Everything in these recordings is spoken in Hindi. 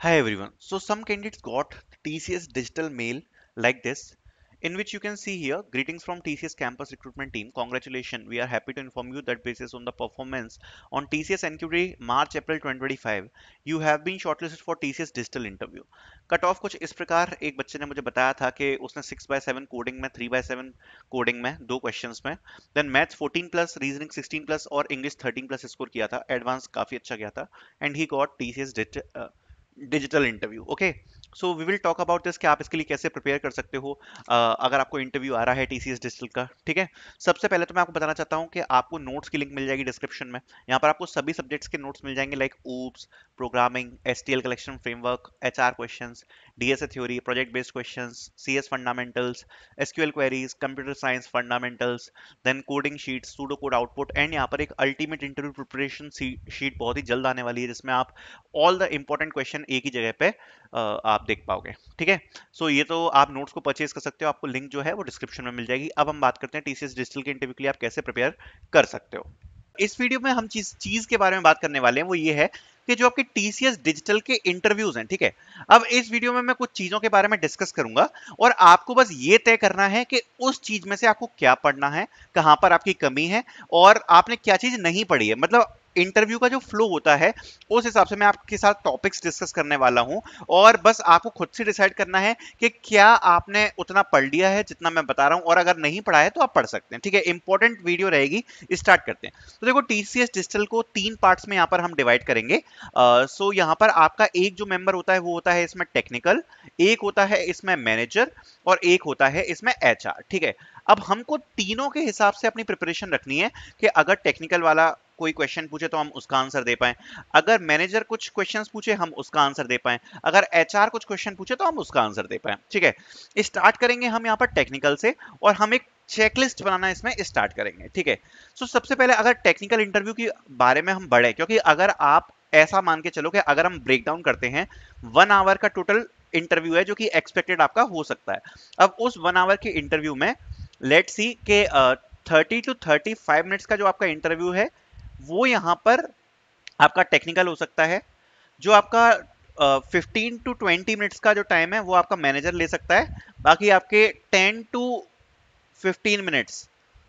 Hi everyone. So some candidates got TCS digital mail like this, in which you can see here, greetings from TCS campus recruitment team. Congratulations. We are happy to inform you that basis on the performance on TCS NQT March April 2025, you have been shortlisted for TCS digital interview. Cut off कुछ इस प्रकार एक बच्चे ने मुझे बताया था कि उसने 6/7 कोडिंग में 3/7 कोडिंग में दो क्वेश्चंस में then maths 14 plus reasoning 16 plus और इंग्लिश 13 प्लस स्कोर किया था एडवांस काफी अच्छा गया था and he got TCS digital interview. Okay, so we will talk about this कि आप इसके लिए कैसे प्रिपेयर कर सकते हो अगर आपको इंटरव्यू आ रहा है टीसीएस डिजिटल का। ठीक है, सबसे पहले तो मैं आपको बताना चाहता हूं कि आपको नोट्स की लिंक मिल जाएगी डिस्क्रिप्शन में। यहाँ पर आपको सभी सब्जेक्ट्स के नोट्स मिल जाएंगे like OOPs, programming, STL collection framework, HR questions, DSA theory, project based questions, CS fundamentals, SQL queries, computer science fundamentals, then coding sheet, pseudo code output and यहाँ पर एक अल्टीमेट इंटरव्यू प्रिपरेशन शीट बहुत ही जल्द आने वाली है जिसमें आप ऑल द इंपॉर्टेंट क्वेश्चन एक ही जगह पे आप देख पाओगे। ठीक है, सो ये तो आप नोट्स को परचेज कर सकते हो, आपको लिंक जो है वो डिस्क्रिप्शन में मिल जाएगी। अब हम बात करते हैं टीसीएस डिजिटल के इंटरव्यू के लिए आप कैसे प्रिपेयर कर सकते हो। इस वीडियो में हम चीज के बारे में बात करने वाले हैं, वो ये है कि जो आपके टीसीएस डिजिटल के इंटरव्यूज हैं। ठीक है, अब इस वीडियो में मैं कुछ चीजों के बारे में डिस्कस करूंगा और आपको बस ये तय करना है कि उस चीज में से आपको क्या पढ़ना है, कहां पर आपकी कमी है और आपने क्या चीज नहीं पढ़ी है। मतलब इंटरव्यू का जो फ्लो होता है उस हिसाब से मैं आपके साथ टॉपिक्स डिस्कस करने वाला हूं और बस आपको खुद से डिसाइड करना है कि क्या आपने उतना पढ़ लिया है जितना मैं बता रहा हूं, और अगर नहीं पढ़ा है तो आप पढ़ सकते हैं। ठीक है, इंपॉर्टेंट वीडियो रहेगी। स्टार्ट करते हैं। तो देखो, टीसीएस डिजिटल को 3 पार्ट्स में यहाँ पर हम डिवाइड करेंगे। सो यहाँ पर आपका एक जो मेंबर होता है वो होता है इसमें टेक्निकल, एक होता है इसमें मैनेजर और एक होता है इसमें एचआर। ठीक है, अब हमको तीनों के हिसाब से अपनी प्रिपरेशन रखनी है कि अगर टेक्निकल वाला कोई क्वेश्चन पूछे तो हम उसका आंसर दे पाए, अगर मैनेजर कुछ क्वेश्चंस पूछे हम उसका आंसर दे पाए, अगर एचआर कुछ क्वेश्चन पूछे तो हम उसका आंसर दे पाए। ठीक है, स्टार्ट करेंगे हम यहाँ पर टेक्निकल से और हम एक चेकलिस्ट बनाना इसमें स्टार्ट करेंगे। ठीक है, सो सबसे पहले अगर टेक्निकल इंटरव्यू के बारे में हम बढ़े, क्योंकि अगर आप ऐसा मान के चलो कि अगर हम ब्रेक डाउन करते हैं 1 आवर का टोटल इंटरव्यू है जो कि एक्सपेक्टेड आपका हो सकता है। अब उस 1 आवर के इंटरव्यू में लेट्स सी के 30 to 35 मिनट्स का जो आपका इंटरव्यू है वो यहाँ पर आपका टेक्निकल हो सकता है। जो आपका 15 to 20 मिनट्स का जो टाइम है वो आपका मैनेजर ले सकता है। बाकी आपके 10 to 15 मिनट्स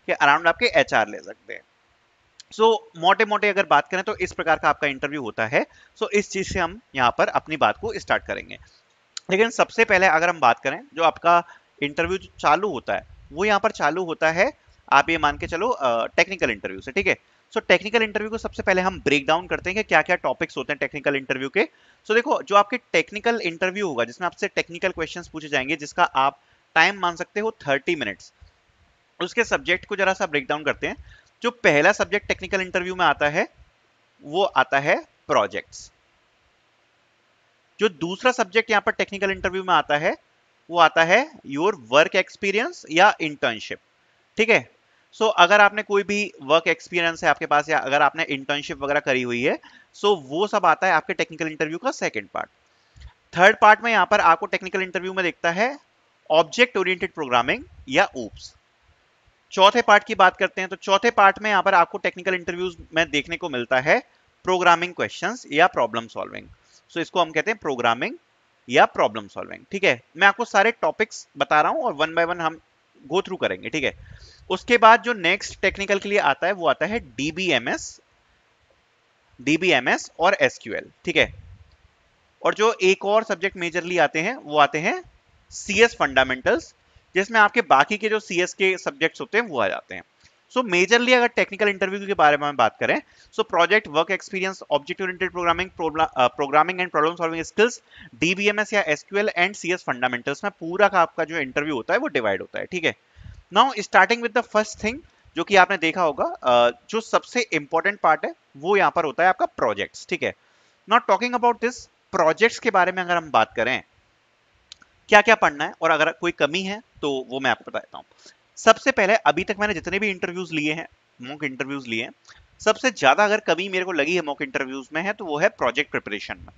के अराउंड आपके एचआर ले सकते हैं। सो मोटे मोटे अगर बात करें तो इस प्रकार का आपका इंटरव्यू होता है। सो इस चीज से हम यहाँ पर अपनी बात को स्टार्ट करेंगे। लेकिन सबसे पहले अगर हम बात करें जो आपका इंटरव्यू चालू होता है वो यहाँ पर चालू होता है, आप ये मान के चलो टेक्निकल इंटरव्यू से। ठीक है, सो टेक्निकल इंटरव्यू को सबसे पहले हम ब्रेक डाउन करते हैं कि क्या क्या टॉपिक्स होते हैं टेक्निकल इंटरव्यू के। सो देखो, जो आपके टेक्निकल इंटरव्यू होगा जिसमें आपसे टेक्निकल क्वेश्चंस पूछे जाएंगे जिसका आप टाइम मान सकते हो 30 मिनट्स, उसके सब्जेक्ट को जरा सा ब्रेक डाउन करते हैं। जो पहला सब्जेक्ट टेक्निकल इंटरव्यू में आता है वो आता है प्रोजेक्ट्स। जो दूसरा सब्जेक्ट यहाँ पर टेक्निकल इंटरव्यू में आता है वो आता है योर वर्क एक्सपीरियंस या इंटर्नशिप। ठीक है, सो अगर आपने कोई भी वर्क एक्सपीरियंस है आपके पास या अगर आपने इंटर्नशिप वगैरह करी हुई है, सो वो सब आता है आपके टेक्निकल इंटरव्यू का सेकंड पार्ट। थर्ड पार्ट में यहाँ पर आपको टेक्निकल इंटरव्यू में देखता है ऑब्जेक्ट ओरिएंटेड प्रोग्रामिंग या ऊप्स। चौथे पार्ट की बात करते हैं तो चौथे पार्ट में यहाँ पर आपको टेक्निकल इंटरव्यूज में देखने को मिलता है प्रोग्रामिंग क्वेश्चंस या प्रॉब्लम सॉल्विंग। सो इसको हम कहते हैं प्रोग्रामिंग या प्रॉब्लम सॉल्विंग। ठीक है, मैं आपको सारे टॉपिक्स बता रहा हूं और वन बाय वन हम गो थ्रू करेंगे। ठीक है, उसके बाद जो नेक्स्ट टेक्निकल के लिए आता है वो आता है डीबीएमएस और एसक्यूएल। ठीक है, और जो एक और सब्जेक्ट मेजरली आते हैं वो आते हैं सीएस फंडामेंटल्स, जिसमें आपके बाकी के जो सीएस के सब्जेक्ट्स होते हैं वो आ जाते हैं। सो मेजरली अगर टेक्निकल इंटरव्यू के बारे में बात करें, so project, work experience, object oriented programming, programming and problem solving skills, DBMS या एसक्यूएल एंड सीएस फंडामेंटल्स में पूरा का आपका जो इंटरव्यू होता है वो डिवाइड होता है। ठीक है, now starting with the first thing जो कि आपने देखा होगा, जो सबसे इंपॉर्टेंट पार्ट है वो यहाँ पर होता है आपका प्रोजेक्ट्स। ठीक है, not talking about this, projects के बारे में अगर हम बात करें क्या क्या पढ़ना है और अगर कोई कमी है तो वो मैं आपको बता देता हूँ। सबसे पहले अभी तक मैंने जितने भी इंटरव्यूज लिए हैं, मॉक इंटरव्यूज लिए हैं, सबसे ज्यादा अगर कमी मेरे को लगी है मॉक इंटरव्यूज में है तो वो है प्रोजेक्ट प्रिपरेशन में।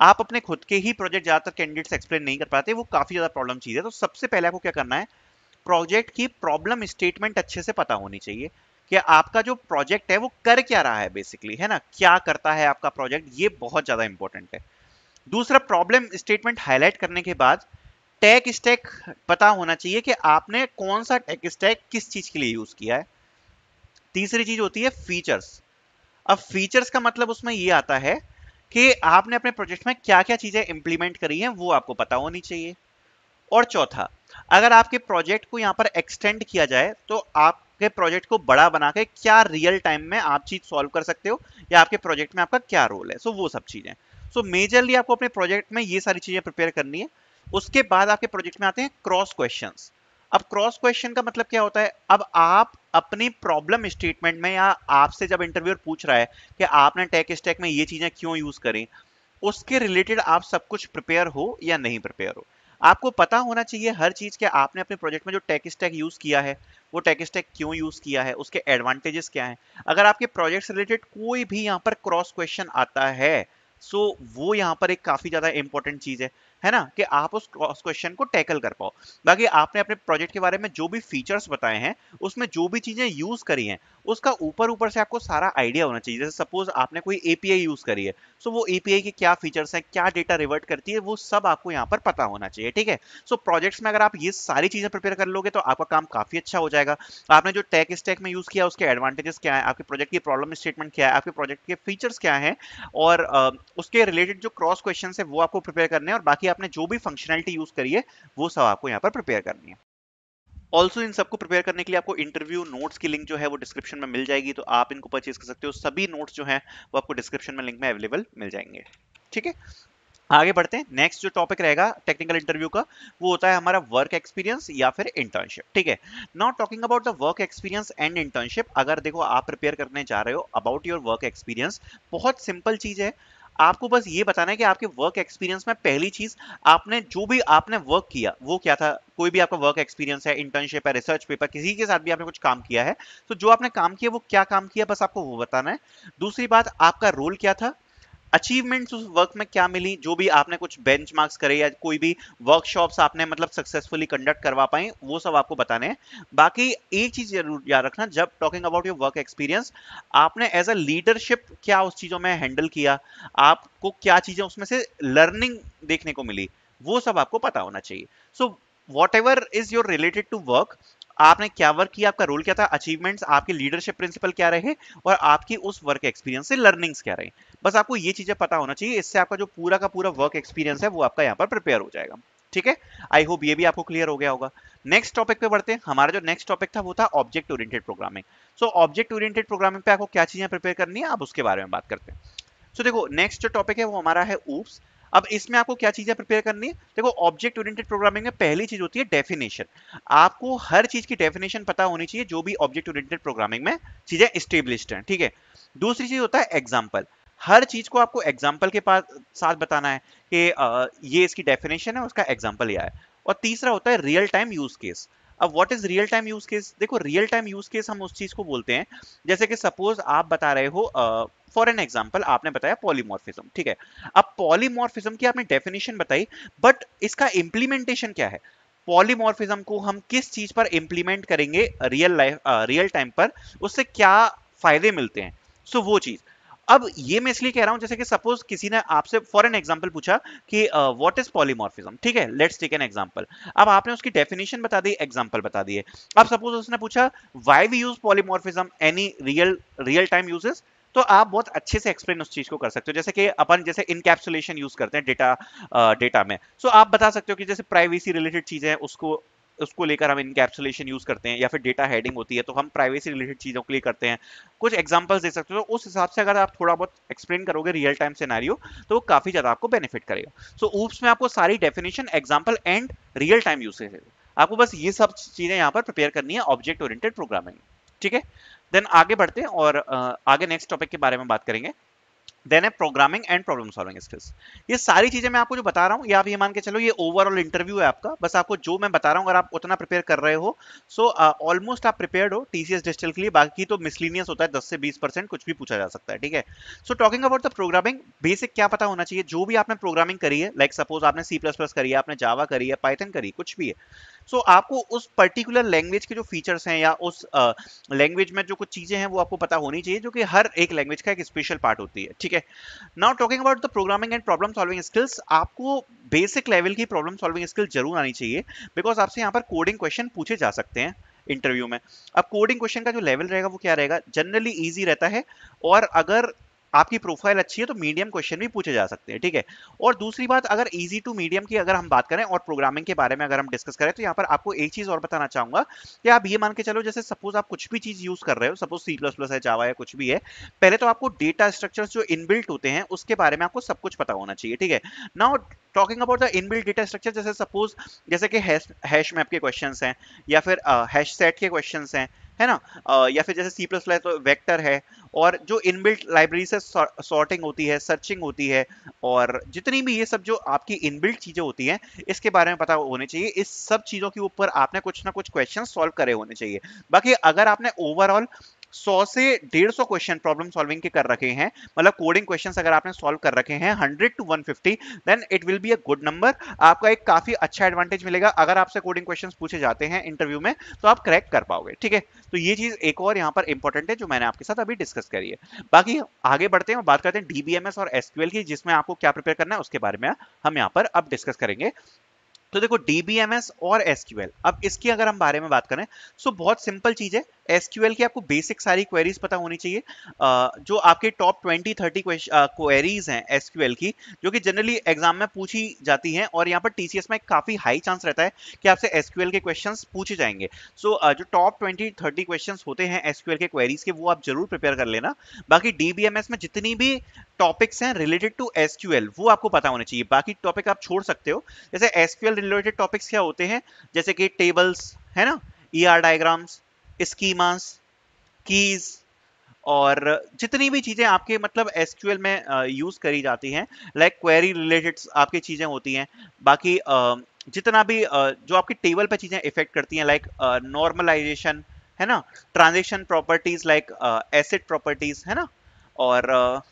आप अपने खुद के ही प्रोजेक्ट ज्यादातर कैंडिडेट्स एक्सप्लेन नहीं कर पाते, वो काफी ज्यादा प्रॉब्लम चीज है। तो सबसे पहले आपको क्या करना है, प्रोजेक्ट की प्रॉब्लम स्टेटमेंट अच्छे से पता होनी चाहिए कि आपका जो प्रोजेक्ट है वो कर क्या रहा है, बेसिकली है ना, क्या करता है आपका प्रोजेक्ट, ये बहुत ज्यादा इंपॉर्टेंट है। दूसरा, प्रॉब्लम स्टेटमेंट हाईलाइट करने के बाद टेक स्टैक पता होना चाहिए कि आपने कौन सा टेक स्टैक किस चीज के लिए यूज किया है। तीसरी चीज होती है फीचर्स। अब फीचर्स का मतलब उसमें ये आता है कि आपने अपने प्रोजेक्ट में क्या क्या चीजें इंप्लीमेंट करी हैं वो आपको पता होनी चाहिए। और चौथा, अगर आपके प्रोजेक्ट को यहां पर एक्सटेंड किया जाए तो आपके प्रोजेक्ट को बड़ा बना के क्या रियल टाइम में आप चीज सॉल्व कर सकते हो, या आपके प्रोजेक्ट में आपका क्या रोल है। सो वो सब चीजें, सो मेजरली आपको अपने प्रोजेक्ट में ये सारी चीजें प्रिपेयर करनी है। उसके बाद आपके प्रोजेक्ट में आते हैं क्रॉस क्वेश्चंस। अब क्रॉस क्वेश्चन का मतलब क्या होता है, अब आप अपनी प्रॉब्लम स्टेटमेंट में, या आपसे जब इंटरव्यूअर पूछ रहा है कि आपने टेक स्टैक में ये चीजें क्यों यूज करी, उसके रिलेटेड आप सब कुछ प्रिपेयर हो या नहीं प्रिपेयर हो। आपको पता होना चाहिए हर चीज के, आपने अपने प्रोजेक्ट में जो टेक स्टैक यूज किया है वो टेक स्टैक क्यों यूज किया है, उसके एडवांटेजेस क्या हैं। अगर आपके प्रोजेक्ट से रिलेटेड कोई भी यहाँ पर क्रॉस क्वेश्चन आता है, सो वो यहाँ पर एक काफी ज्यादा इंपॉर्टेंट चीज है ना, कि आप उस क्रॉस क्वेश्चन को टैकल कर पाओ। बाकी आपने अपने प्रोजेक्ट के बारे में जो भी फीचर्स बताए हैं, उसमें जो भी चीजें यूज करी हैं, उसका ऊपर ऊपर से आपको सारा आइडिया होना चाहिए। जैसे सपोज आपने कोई एपीआई यूज करी है, सो वो एपीआई के क्या फीचर्स हैं, क्या डेटा रिवर्ट करती है, वो सब आपको यहाँ पर पता होना चाहिए, ठीक है। सो प्रोजेक्ट्स में अगर आप ये सारी चीजें प्रिपेयर कर लोगे तो आपका काम काफी अच्छा हो जाएगा। आपने जो टेक स्टैक में यूज किया उसके एडवांटेजेस क्या है, आपके प्रोजेक्ट की प्रॉब्लम स्टेटमेंट क्या है, आपके प्रोजेक्ट के फीचर्स क्या है, और उसके रिलेटेड जो क्रॉस क्वेश्चन है वो आपको प्रिपेयर करने हैं। और बाकी आपने जो भी फंक्शनैलिटी यूज करी है वो सब आपको यहाँ पर प्रिपेयर करनी है। ऑल्सो इन सबको प्रिपेयर करने के लिए आपको इंटरव्यू नोट्स की लिंक जो है वो डिस्क्रिप्शन में मिल जाएगी, तो आप इनको परचेज कर सकते हो। सभी नोट्स जो हैं वो आपको डिस्क्रिप्शन में लिंक में अवेलेबल मिल जाएंगे, ठीक है। आगे बढ़ते हैं। नेक्स्ट जो टॉपिक रहेगा टेक्निकल इंटरव्यू का, वो होता है हमारा वर्क एक्सपीरियंस या फिर इंटर्नशिप, ठीक है। Now talking about the work experience and internship, अगर देखो आप प्रिपेयर करने जा रहे हो अबाउट योर वर्क एक्सपीरियंस, बहुत सिंपल चीज है। आपको बस ये बताना है कि आपके वर्क एक्सपीरियंस में पहली चीज, आपने जो भी आपने वर्क किया वो क्या था। कोई भी आपका वर्क एक्सपीरियंस है, इंटर्नशिप है, रिसर्च पेपर, किसी के साथ भी आपने कुछ काम किया है, तो जो आपने काम किया वो क्या काम किया, बस आपको वो बताना है। दूसरी बात, आपका रोल क्या था, अचीवमेंट्स उस वर्क में क्या मिली, जो भी आपने कुछ बेंचमार्क्स करे या कोई भी वर्कशॉप्स आपने मतलब सक्सेसफुली कंडक्ट करवा पाए, वो सब आपको बताने हैं। बाकी एक चीज जरूर याद रखना, जब talking about your work experience, आपने एज अ लीडरशिप क्या उस चीजों में हैंडल किया, आपको क्या चीजें उसमें से लर्निंग देखने को मिली, वो सब आपको पता होना चाहिए। So whatever is your related to work, आपने क्या वर्क किया, आपका रोल क्या था, अचीवमेंट्स, आपके लीडरशिप प्रिंसिपल क्या रहे, और आपकी उस वर्क एक्सपीरियंस से लर्निंग्स क्या रही, बस आपको ये चीजें पता होना चाहिए। इससे आपका जो पूरा का पूरा वर्क एक्सपीरियंस है वो आपका यहाँ पर प्रिपेयर हो जाएगा, ठीक है। आई होप ये भी आपको क्लियर हो गया होगा। नेक्स्ट टॉपिक पे बढ़ते हैं। हमारा जो नेक्स्ट टॉपिक था वो था object oriented programming. So object oriented programming पे आपको क्या चीजें प्रिपेयर करनी है, आप उसके बारे में बात करते हैं। सो देखो, नेक्स्ट जो टॉपिक है वो हमारा है ऊप्स। अब इसमें आपको क्या चीजें प्रिपेयर करनी है, देखो ऑब्जेक्ट ओरिएंटेड प्रोग्रामिंग में पहली चीज होती है डेफिनेशन। आपको हर चीज की डेफिनेशन पता होनी चाहिए जो भी ऑब्जेक्ट ओरिएंटेड प्रोग्रामिंग में चीजें एस्टेब्लिश्ड हैं, ठीक है। दूसरी चीज होता है एग्जाम्पल। हर चीज को आपको एग्जाम्पल के पास साथ बताना है कि ये इसकी डेफिनेशन है, उसका एग्जाम्पल यह है। और तीसरा होता है रियल टाइम यूज केस। अब what is real time use case, देखो रियल टाइम यूज केस हम उस चीज को बोलते हैं, जैसे कि सपोज आप बता रहे हो, फॉर एन एग्जाम्पल आपने बताया पॉलीमॉर्फिज्म, ठीक है। अब पॉलीमॉर्फिज्म की आपने डेफिनेशन बताई, बट इसका इंप्लीमेंटेशन क्या है, पॉलीमॉर्फिज्म को हम किस चीज पर इंप्लीमेंट करेंगे रियल टाइम पर, उससे क्या फायदे मिलते हैं, सो वो चीज। अब ये मैं इसलिए कह रहा हूं, जैसे कि सपोज किसी ने आपसे फॉर एन एग्जांपल पूछा कि व्हाट इज पॉलीमॉर्फिज्म, ठीक है, लेट्स टेक एन एग्जांपल। अब आपने उसकी डेफिनेशन बता दी, एग्जांपल बता दिए। अब सपोज उसने पूछा why we use polymorphism, any real time uses, तो आप बहुत अच्छे से एक्सप्लेन उस चीज को कर सकते हो। जैसे कि अपन जैसे इनकैप्सुलेशन यूज करते हैं डेटा में, सो आप बता सकते हो कि जैसे प्राइवेसी रिलेटेड चीजें हैं उसको उसको लेकर हम इनकैप्सुलेशन यूज करते हैं, या फिर डेटा हेडिंग होती है तो हम प्राइवेसी रिलेटेड चीजों के लिए करते हैं। कुछ एग्जांपल्स दे सकते हो, तो उस हिसाब से अगर आप थोड़ा बहुत एक्सप्लेन करोगे रियल टाइम सिनेरियो, तो वो काफी ज्यादा आपको बेनिफिट करेगा। सो ऊप्स में आपको सारी definition, example and real time usage, आपको बस ये सब चीजें यहाँ पर प्रिपेयर करनी है ऑब्जेक्ट ओरिएंटेड प्रोग्रामिंग, ठीक है। देन आगे बढ़ते हैं और आगे नेक्स्ट टॉपिक के बारे में बात करेंगे। देन है programming and problem solving skills. ये सारी चीजें मैं आपको जो बता रहा हूँ, ये आप ये मान के चलो ये ओवरऑल इंटरव्यू है आपका, बस आपको जो मैं बता रहा हूँ अगर आप उतना प्रिपेयर कर रहे हो, सो ऑलमोस्ट आप प्रिपेयर्ड हो टीसीएस डिजिटल के लिए। बाकी तो मिसलिनियस होता है, 10 से 20% कुछ भी पूछा जा सकता है, ठीक है। So talking about the programming, basic क्या पता होना चाहिए, जो भी आपने प्रोग्रामिंग करी है, लाइक सपोज आपने सी प्लस प्लस करी है, आपने जावा करी है, पाइथन करी, कुछ भी है, सो आपको उस पर्टिकुलर लैंग्वेज के जो फीचर्स हैं या उस लैंग्वेज में जो कुछ चीजें हैं वो आपको पता होनी चाहिए, जो कि हर एक लैंग्वेज का एक स्पेशल पार्ट होती है, ठीक है। Now talking about the programming and problem solving skills, आपको बेसिक लेवल की प्रॉब्लम सॉल्विंग स्किल जरूर आनी चाहिए, बिकॉज आपसे यहाँ पर कोडिंग क्वेश्चन पूछे जा सकते हैं इंटरव्यू में। अब कोडिंग क्वेश्चन का जो लेवल रहेगा वो क्या रहेगा, जनरली इजी रहता है, और अगर आपकी प्रोफाइल अच्छी है तो मीडियम क्वेश्चन भी पूछे जा सकते हैं, ठीक है। और दूसरी बात, अगर इजी टू मीडियम की अगर हम बात करें और प्रोग्रामिंग के बारे में अगर हम डिस्कस करें, तो यहाँ पर आपको एक चीज और बताना चाहूंगा कि आप ये मान के चलो, जैसे सपोज आप कुछ भी चीज यूज कर रहे हो, सपोज सी प्लस प्लस है, जावा है, कुछ भी है, पहले तो आपको डेटा स्ट्रक्चर्स जो इनबिल्ट होते हैं उसके बारे में आपको सब कुछ पता होना चाहिए, ठीक है। Now talking about the inbuilt data structure, जैसे सपोज जैसे कि हैश मैप के क्वेश्चंस हैं, या फिर हैश सेट के क्वेश्चंस हैं, है ना, या फिर जैसे सी प्लस प्लस तो वेक्टर है, और जो इनबिल्ट लाइब्रेरी से सॉर्टिंग होती है, सर्चिंग होती है, और जितनी भी ये सब जो आपकी इनबिल्ट चीजें होती हैं, इसके बारे में पता होने चाहिए। इस सब चीजों के ऊपर आपने कुछ ना कुछ क्वेश्चन सॉल्व करे होने चाहिए। बाकी अगर आपने ओवरऑल 100 से 150 क्वेश्चन प्रॉब्लम सॉल्विंग के कर रखे हैं, मतलब कोडिंग क्वेश्चंस अगर आपने सॉल्व कर रखे हैं 100 to 150, then it will be a good number. आपका एक काफी अच्छा एडवांटेज मिलेगा, अगर आपसे कोडिंग क्वेश्चंस पूछे जाते हैं इंटरव्यू में तो आप क्रैक कर पाओगे, ठीक है। तो ये चीज एक और यहाँ पर इंपॉर्टेंट है जो मैंने आपके साथ अभी डिस्कस करी है। बाकी आगे बढ़ते हैं और बात करते हैं डीबीएमएस और एसक्यूएल की, जिसमें आपको क्या प्रिपेयर करना है उसके बारे में हम यहाँ पर अब डिस्कस करेंगे। तो देखो डीबीएमएस और एसक्यूएल, अब इसकी अगर हम बारे में बात करें, सो बहुत सिंपल चीज है। एसक्यूएल की आपको बेसिक सारी क्वेरीज पता होनी चाहिए, जो आपके टॉप 20-30 क्वेरीज हैं एसक्यूएल की, जो कि जनरली एग्जाम में पूछी जाती हैं, और यहाँ पर टीसीएस में काफी हाई चांस रहता है कि आपसे एसक्यूएल के क्वेश्चंस पूछे जाएंगे। सो जो टॉप 20-30 क्वेश्चंस होते हैं एसक्यूएल के क्वेरीज के, वो आप जरूर प्रिपेयर कर लेना। बाकी डीबीएमएस में जितनी भी टॉपिक्स हैं रिलेटेड टू एसक्यूएल वो आपको पता होने चाहिए, बाकी टॉपिक आप छोड़ सकते हो। जैसे एसक्यूएल रिलेटेड टॉपिक्स क्या होते हैं, जैसे कि टेबल्स है ना, ईआर डायग्राम्स, स्कीमास, कीज, और जितनी भी चीजें आपके मतलब एसक्यूएल में यूज करी जाती हैं, लाइक क्वेरी रिलेटेड आपकी चीजें होती हैं। बाकी जितना भी जो आपकी टेबल पे चीजें इफेक्ट करती हैं, लाइक नॉर्मलाइजेशन, है ना, transaction properties, like acid properties, है ना, और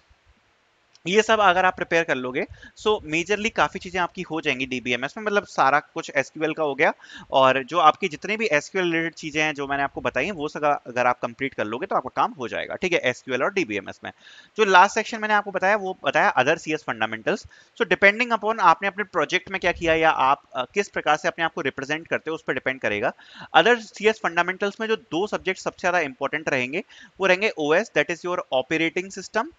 ये सब अगर आप प्रिपेयर कर लोगे, सो मेजरली काफी चीजें आपकी हो जाएंगी डीबीएमएस में, मतलब सारा कुछ एसक्यूएल का हो गया। और जो आपकी जितनी भी एसक्यूएल रिलेटेड चीजें हैं जो मैंने आपको बताई हैं, वो सब अगर आप कंप्लीट कर लोगे तो आपका काम हो जाएगा, ठीक है, एसक्यूएल और डीबीएमएस में। जो लास्ट सेक्शन मैंने आपको बताया वो बताया other CS fundamentals. So depending upon आपने अपने प्रोजेक्ट में क्या किया, या आप किस प्रकार से अपने आप को रिप्रेजेंट करते हो, उस पर डिपेंड करेगा। अदर सीएस फंडामेंटल्स में जो दो सब्जेक्ट सबसे ज्यादा इंपॉर्टेंट रहेंगे, वो रहेंगे OS, that is your operating system,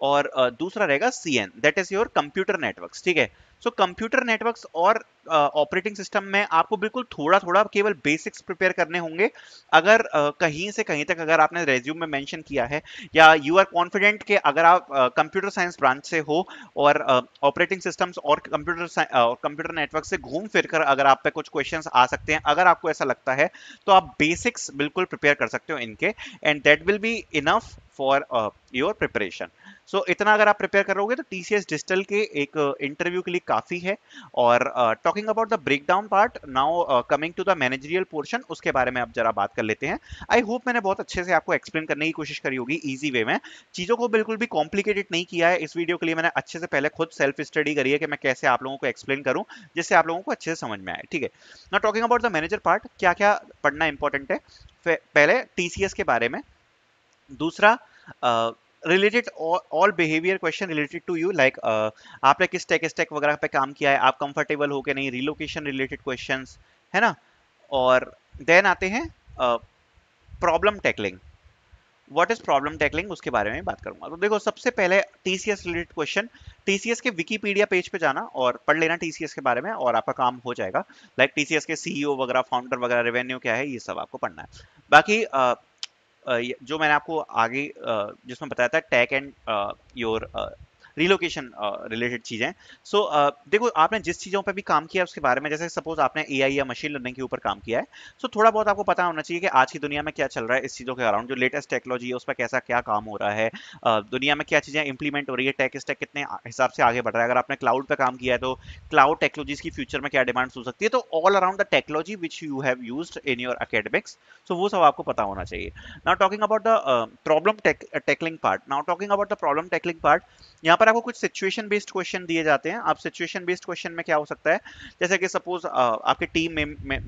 और दूसरा रहेगा CN, that is your computer networks, ठीक है। सो कंप्यूटर नेटवर्क्स और ऑपरेटिंग सिस्टम में आपको बिल्कुल थोड़ा थोड़ा केवल बेसिक्स प्रिपेयर करने होंगे। अगर कहीं से कहीं तक अगर आपने रेज्यूम में मेंशन किया है, या यू आर कॉन्फिडेंट कि अगर आप कंप्यूटर साइंस ब्रांच से हो और ऑपरेटिंग सिस्टम्स और कंप्यूटर नेटवर्क से घूम फिर कर अगर आप पे कुछ क्वेश्चंस आ सकते हैं, अगर आपको ऐसा लगता है, तो आप बेसिक्स बिल्कुल प्रिपेयर कर सकते हो इनके, and that will be enough for your preparation. So इतना अगर आप प्रिपेयर करोगे तो टीसीएस डिजिटल के एक इंटरव्यू के लिए काफी है। और talking about the breakdown part, now coming to the managerial portion, उसके बारे में अब जरा बात कर लेते हैं। आई होप मैंने बहुत अच्छे से आपको एक्सप्लेन करने की कोशिश करी होगी इजी वे में, चीजों को बिल्कुल भी कॉम्प्लिकेटेड नहीं किया है। इस वीडियो के लिए मैंने अच्छे से पहले खुद सेल्फ स्टडी करी है कि मैं कैसे आप लोगों को एक्सप्लेन करूं जिससे आप लोगों को अच्छे से समझ में आए, ठीक है। Now talking about the manager part, क्या क्या पढ़ना इंपॉर्टेंट है, पहले टीसीएस के बारे में, दूसरा related all behaviour question related to you, like आपने किस टेक स्टैक वगैरह पे काम किया है, आप कंफर्टेबल हो के नहीं, रिलोकेशन रिलेटेड क्वेश्चंस, है ना। और देन आते हैं problem tackling, what is problem tackling, उसके बारे में बात करूंगा। तो देखो सबसे पहले टीसीएस रिलेटेड क्वेश्चन, टीसीएस के विकीपीडिया पेज पे जाना और पढ़ लेना टीसीएस के बारे में, और आपका काम हो जाएगा। लाइक टीसीएस के सीईओ वगैरह, फाउंडर वगैरह, रेवेन्यू क्या है, ये सब आपको पढ़ना है। बाकी जो मैंने आपको आगे जिसमें बताया था tag and your relocation related चीजें। सो देखो आपने जिस चीजों पे भी काम किया उसके बारे में, जैसे सपोज आपने एआई या मशीन लर्निंग के ऊपर काम किया है, सो थोड़ा बहुत आपको पता होना चाहिए कि आज की दुनिया में क्या चल रहा है, इस चीजों के अराउंड जो लेटेस्ट टेक्नोलॉजी है उस पर कैसा क्या काम हो रहा है, दुनिया में क्या चीजें इंप्लीमेंट हो रही है, टेक स्टैक कितने हिसाब से आगे बढ़ रहा है। अगर आपने क्लाउड पे काम किया है तो क्लाउड टेक्नोलॉजीज की फ्यूचर में क्या डिमांड्स हो सकती है, तो all around the technology which you have used in your academics, so वो सब आपको पता होना चाहिए। Now talking about the problem tackling part, now talking about the problem tackling part, यहाँ पर आपको कुछ सिचुएशन बेस्ड क्वेश्चन दिए जाते हैं। अब सिचुएशन बेस्ड क्वेश्चन में क्या हो सकता है, जैसे कि सपोज आपके टीम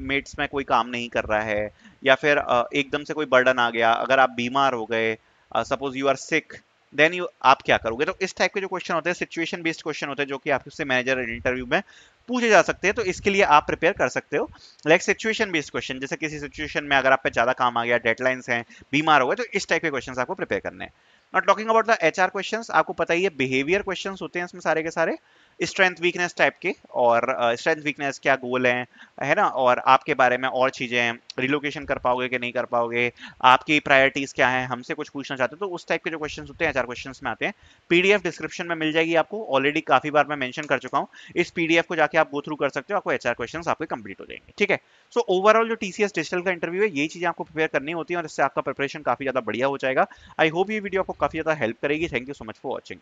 मेट्स में कोई काम नहीं कर रहा है, या फिर एकदम से कोई बर्डन आ गया, अगर आप बीमार हो गए, suppose you are sick, then you आप क्या करोगे। तो इस टाइप के जो क्वेश्चन होते हैं सिचुएशन बेस्ड क्वेश्चन होते हैं, जो कि आपसे मैनेजर इंटरव्यू में पूछे जा सकते हैं। तो इसके लिए आप प्रिपेयर कर सकते हो लाइक सिचुएशन बेस्ड क्वेश्चन, जैसे किसी सिचुएशन में अगर आप पे ज्यादा काम आ गया, डेडलाइंस हैं, बीमार हो गए, तो इस टाइप के क्वेश्चंस आपको प्रिपेयर करने हैं। Not talking about the HR questions, आपको पता ही है बिहेवियर क्वेश्चंस होते हैं इसमें सारे के सारे, स्ट्रेंथ वीकनेस टाइप के, और स्ट्रेंथ वीकनेस क्या गोल है ना, और आपके बारे में और चीजें हैं, रिलोकेशन कर पाओगे कि नहीं कर पाओगे, आपकी प्रायोरिटीज क्या है, हमसे कुछ पूछना चाहते हो, तो उस टाइप के जो क्वेश्चंस होते हैं एचआर क्वेश्चंस में आते हैं। पीडीएफ डिस्क्रिप्शन में मिल जाएगी आपको, ऑलरेडी काफी बार मैं मेंशन कर चुका हूँ, इस पीडीएफ को जाके आप गो थ्रू कर सकते हो, आपको एचआर क्वेश्चंस आपके कंप्लीट हो जाएंगे। ठीक है, सो ओवरऑल जो टीसीएस डिजिटल का इंटरव्यू है, ये चीजें आपको प्रिपेयर करनी होती है, और इससे आपका प्रिपरेशन काफी ज्यादा बढ़िया हो जाएगा। आई होप ये वीडियो आपको काफी ज्यादा हेल्प करेगी। Thank you so much for watching.